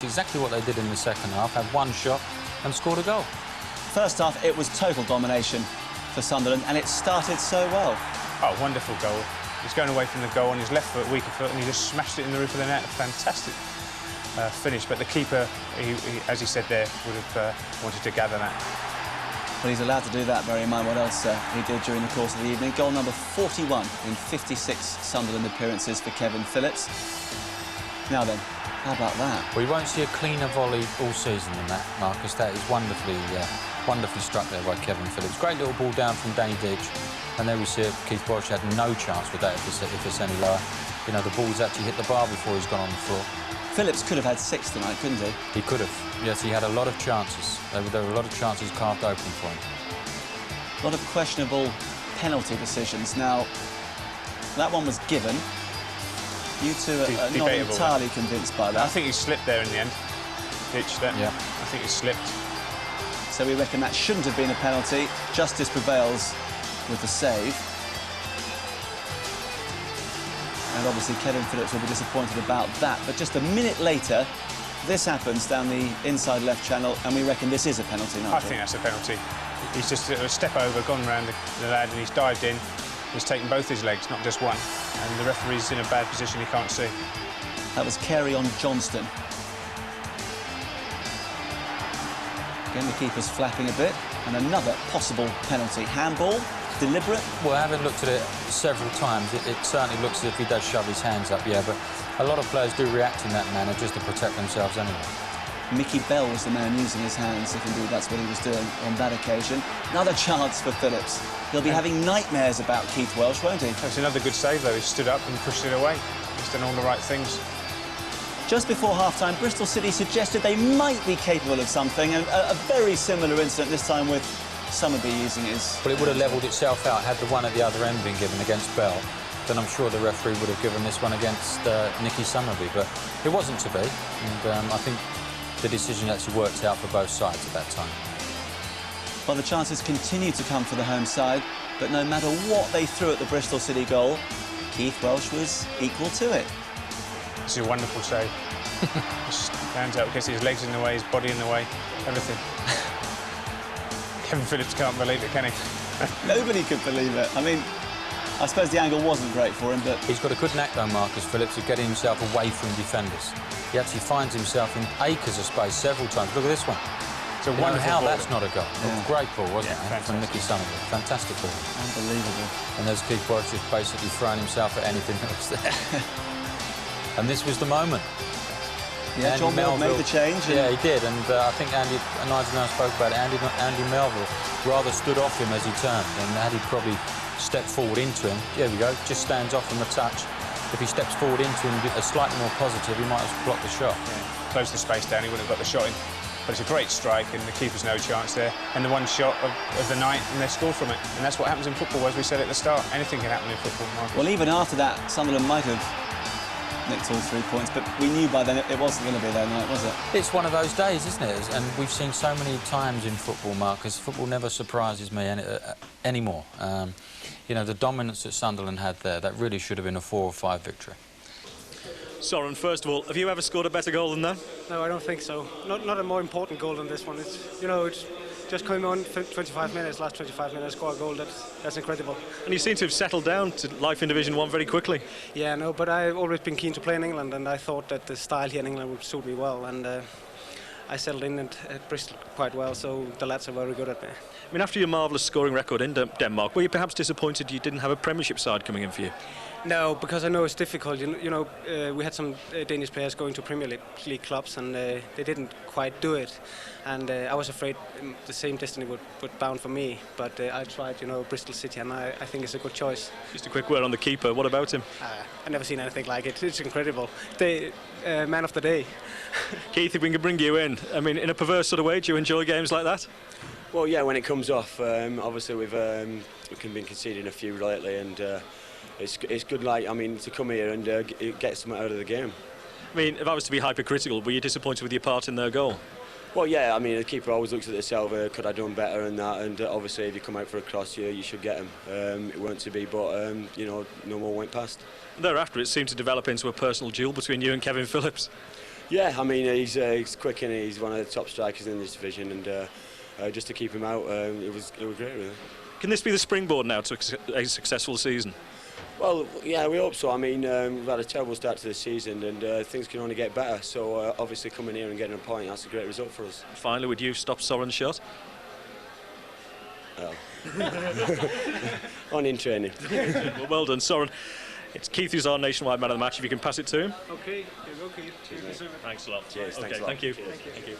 exactly what they did in the second half, had one shot and scored a goal. First half, it was total domination for Sunderland, and it started so well. Oh, wonderful goal. He's going away from the goal on his left foot, weaker foot, and he just smashed it in the roof of the net. Fantastic finish, but the keeper, as he said there, would have wanted to gather that. Well, he's allowed to do that, bearing in mind what else he did during the course of the evening. Goal number 41 in 56 Sunderland appearances for Kevin Phillips. Now then, how about that? Well, you won't see a cleaner volley all season than that, Marcus. That is wonderfully struck there by Kevin Phillips. Great little ball down from Danny Ditch, and there we see it. Keith Welsh had no chance with that if it's any lower. You know, the ball's actually hit the bar before he's gone on the floor. Phillips could have had 6 tonight, couldn't he? He could have. Yes, he had a lot of chances. There were a lot of chances carved open for him. A lot of questionable penalty decisions. Now, that one was given. You two are not entirely convinced by that. I think he slipped there in the end. Ditch there. Yeah. I think he slipped. So we reckon that shouldn't have been a penalty. Justice prevails with the save. And obviously Kevin Phillips will be disappointed about that. But just a minute later, this happens down the inside left channel, and we reckon this is a penalty, not I think that's a penalty. He's just a step over, gone round the lad, and he's dived in. He's taken both his legs, not just one. And the referee's in a bad position, he can't see. That was Kerry-on Johnston. Again, the keeper's flapping a bit. And another possible penalty. Handball, deliberate. Well, having looked at it several times, it certainly looks as if he does shove his hands up, yeah, but a lot of players do react in that manner just to protect themselves anyway. Mickey Bell was the man using his hands, if indeed that's what he was doing on that occasion. Another chance for Phillips. He'll be having nightmares about Keith Welsh, won't he? That's another good save, though. He stood up and pushed it away. He's done all the right things. Just before half-time, Bristol City suggested they might be capable of something, and a very similar incident, this time with Summerby using his... Well, it would have levelled itself out had the one at the other end been given against Bell. Then I'm sure the referee would have given this one against Nicky Summerby, but it wasn't to be, and I think the decision actually worked out for both sides at that time. Well, the chances continue to come for the home side, but no matter what they threw at the Bristol City goal, Keith Welsh was equal to it. This is a wonderful save. Just stands out, gets his legs in the way, his body in the way, everything. Kevin Phillips can't believe it, can he? Nobody could believe it. I mean, I suppose the angle wasn't great for him, but... He's got a good knack, though, Marcus Phillips, of getting himself away from defenders. He actually finds himself in acres of space several times. Look at this one. It's a wonderful how ball. That's not a goal. Yeah. Great ball, wasn't it, fantastic. from Nicky Summerby. Fantastic ball. Unbelievable. And there's Keith Welsh just basically throwing himself at anything that was there. And this was the moment. Yeah, John Melville made the change. Yeah, he did, and I think Andy and I spoke about it. Andy Melville rather stood off him as he turned, and had he probably stepped forward into him, there we go, just stands off from a touch. If he steps forward into him a slightly more positive, he might have blocked the shot. Yeah. Close the space down, he wouldn't have got the shot in. But it's a great strike, and the keeper's no chance there. And the one shot of the night, and they scored from it. And that's what happens in football, as we said at the start. Anything can happen in football, Marcus. Well, even after that, Sunderland might have nicked all 3 points, but we knew by then it wasn't going to be their night, was it? It's one of those days, isn't it? And we've seen so many times in football, Marcus. Football never surprises me anymore. You know, the dominance that Sunderland had there, that really should have been a 4 or 5 victory. Soren, first of all, have you ever scored a better goal than that? No, I don't think so. Not a more important goal than this one. It's, you know, it's just coming on 25 minutes, last 25 minutes, score a goal. That's incredible. And you seem to have settled down to life in Division 1 very quickly. Yeah, no, but I've always been keen to play in England, and I thought that the style here in England would suit me well, and I settled in at Bristol quite well, so the lads are very good at me. I mean, after your marvellous scoring record in Denmark, were you perhaps disappointed you didn't have a Premiership side coming in for you? No, because I know it's difficult. You know, we had some Danish players going to Premier League clubs, and they didn't quite do it. And I was afraid the same destiny would bound for me. But I tried, you know, Bristol City, and I think it's a good choice. Just a quick word on the keeper. What about him? I've never seen anything like it. It's incredible. Man of the day. Keith, if we can bring you in, I mean, in a perverse sort of way, do you enjoy games like that? Well, yeah, when it comes off. Obviously, we've been conceding a few lately, and it's good, like, I mean, to come here and get something out of the game. I mean, if I was to be hypercritical, were you disappointed with your part in their goal? Well, yeah, I mean, the keeper always looks at himself, could I done better and that, and obviously if you come out for a cross, you should get him. It weren't to be, but, you know, no more went past. Thereafter, it seemed to develop into a personal duel between you and Kevin Phillips. Yeah, I mean he's quick and he's one of the top strikers in this division, and just to keep him out, it was great, really. Can this be the springboard now to a successful season? Well, yeah, we hope so. I mean, we've had a terrible start to the season, and things can only get better. So obviously coming here and getting a point, that's a great result for us. Finally, would you stop Soren's shot? Oh. On in training. Well done, Soren. It's Keith who's our nationwide man of the match. If you can pass it to him. Okay, here you go, Keith. Thanks a lot. Cheers, okay, thanks a lot. thank you. Cheers. Thank you.